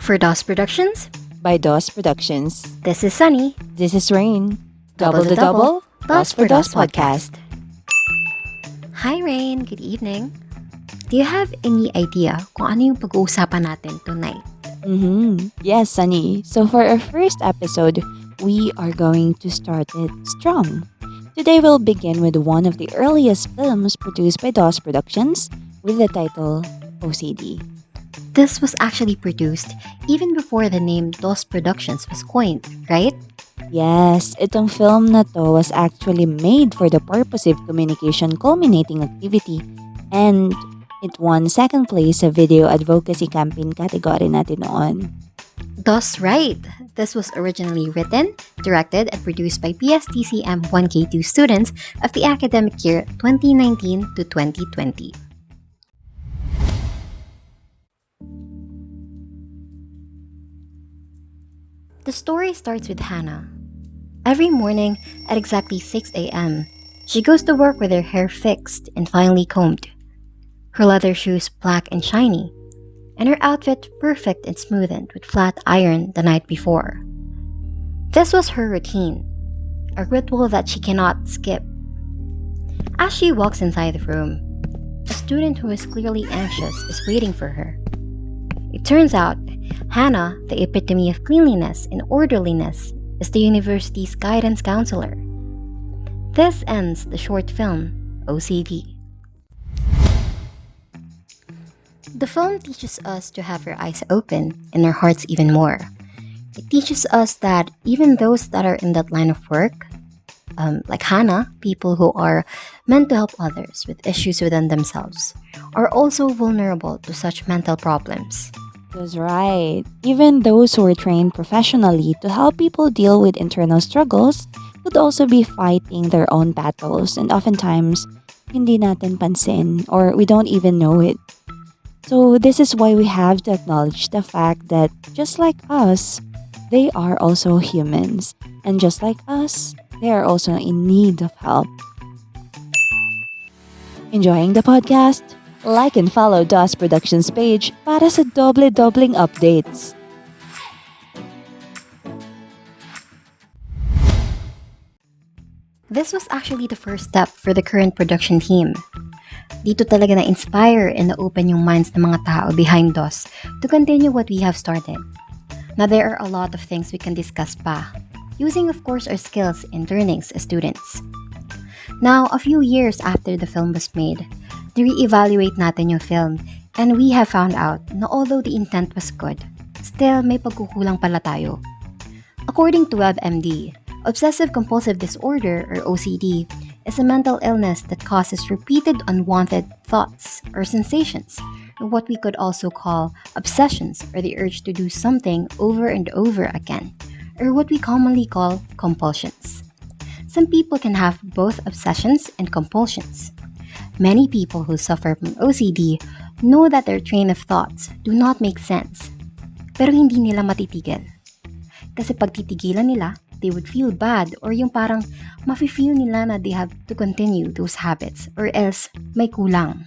For DOS Productions, By DOS Productions. this is Sunny. This is Rain. Double the double, DOS for DOS podcast. Hi Rain, good evening. Do you have any idea kung ano yung pag-uusapan natin tonight? Yes, Sunny. So for our first episode, we are going to start it strong. Today we'll begin with one of the earliest films produced by DOS Productions with the title OCD. This was actually produced even before the name DOS Productions was coined, right? Yes, itong film na to was actually made for the purposive communication culminating activity and it won second place sa video advocacy campaign category natin noon. That's right. This was originally written, directed, and produced by PSTCM 1K2 students of the academic year 2019 to 2020. The story starts with Hannah. Every morning at exactly 6 a.m., she goes to work with her hair fixed and finely combed, her leather shoes black and shiny, and her outfit perfect and smoothened with flat iron the night before. This was her routine, a ritual that she cannot skip. As she walks inside the room, a student who is clearly anxious is waiting for her. It turns out, Hannah, the epitome of cleanliness and orderliness, is the university's guidance counselor. This ends the short film, OCD. The film teaches us to have our eyes open and our hearts even more. It teaches us that even those that are in that line of work, like Hannah, people who are meant to help others with issues within themselves, are also vulnerable to such mental problems. That's right. Even those who are trained professionally to help people deal with internal struggles could also be fighting their own battles and oftentimes hindi natin pansin or we don't even know it. So this is why we have to acknowledge the fact that just like us, they are also humans. And just like us, they are also in need of help. Enjoying the podcast? Like and follow DOS Productions page para sa doble-dobling updates. This was actually the first step for the current production team. Dito talaga na-inspire and na-open yung minds ng mga tao behind DOS to continue what we have started. Now there are a lot of things we can discuss pa, using of course our skills and learnings as students. Now, a few years after the film was made, re-evaluate natin yung film and we have found out na although the intent was good, still may pagkukulang pala tayo. According to WebMD, obsessive-compulsive disorder or OCD is a mental illness that causes repeated unwanted thoughts or sensations, or what we could also call obsessions or the urge to do something over and over again, or what we commonly call compulsions. Some people can have both obsessions and compulsions. Many people who suffer from OCD know that their train of thoughts do not make sense, pero hindi nila matitigil. Kasi pag titigilan nila, they would feel bad or yung parang mafe-feel nila na they have to continue those habits or else may kulang.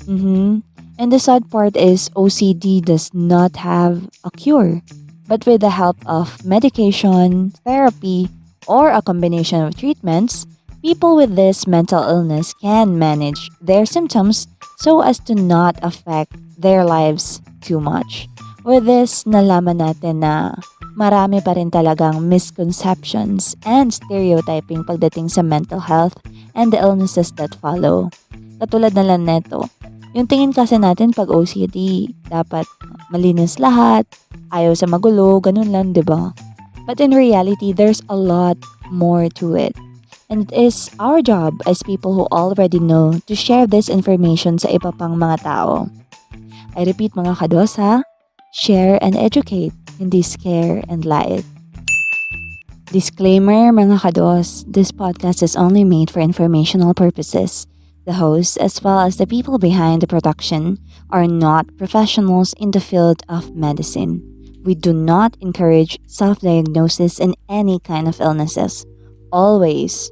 And the sad part is OCD does not have a cure. But with the help of medication, therapy, or a combination of treatments, people with this mental illness can manage their symptoms so as to not affect their lives too much. With this, nalaman natin na marami pa rin talagang misconceptions and stereotyping pagdating sa mental health and the illnesses that follow. Katulad na lang neto, yung tingin kasi natin pag OCD, dapat malinis lahat, ayaw sa magulo, ganun lang, di ba? But in reality, there's a lot more to it. And it is our job as people who already know to share this information sa iba pang mga tao. I repeat mga kados ha, share and educate, hindi scare and lie. Disclaimer mga kados, this podcast is only made for informational purposes. The hosts as well as the people behind the production are not professionals in the field of medicine. We do not encourage self-diagnosis in any kind of illnesses. Always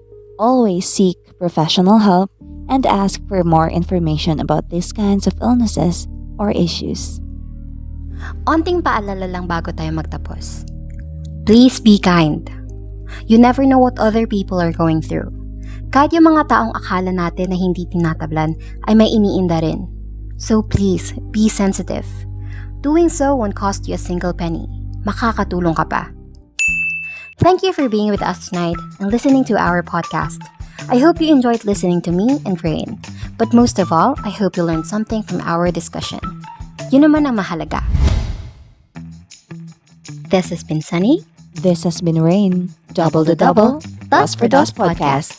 seek professional help and ask for more information about these kinds of illnesses or issues. Onting paalala lang bago tayo magtapos. Please be kind. You never know what other people are going through. Kahit yung mga taong akala natin na hindi tinatablan ay may iniinda rin. So please, be sensitive. Doing so won't cost you a single penny. Makakatulong ka pa. Thank you for being with us tonight and listening to our podcast. I hope you enjoyed listening to me and Rain. But most of all, I hope you learned something from our discussion. Yun naman ang mahalaga. This has been Sunny. This has been Rain. Double the double. Dos for Dos Podcast.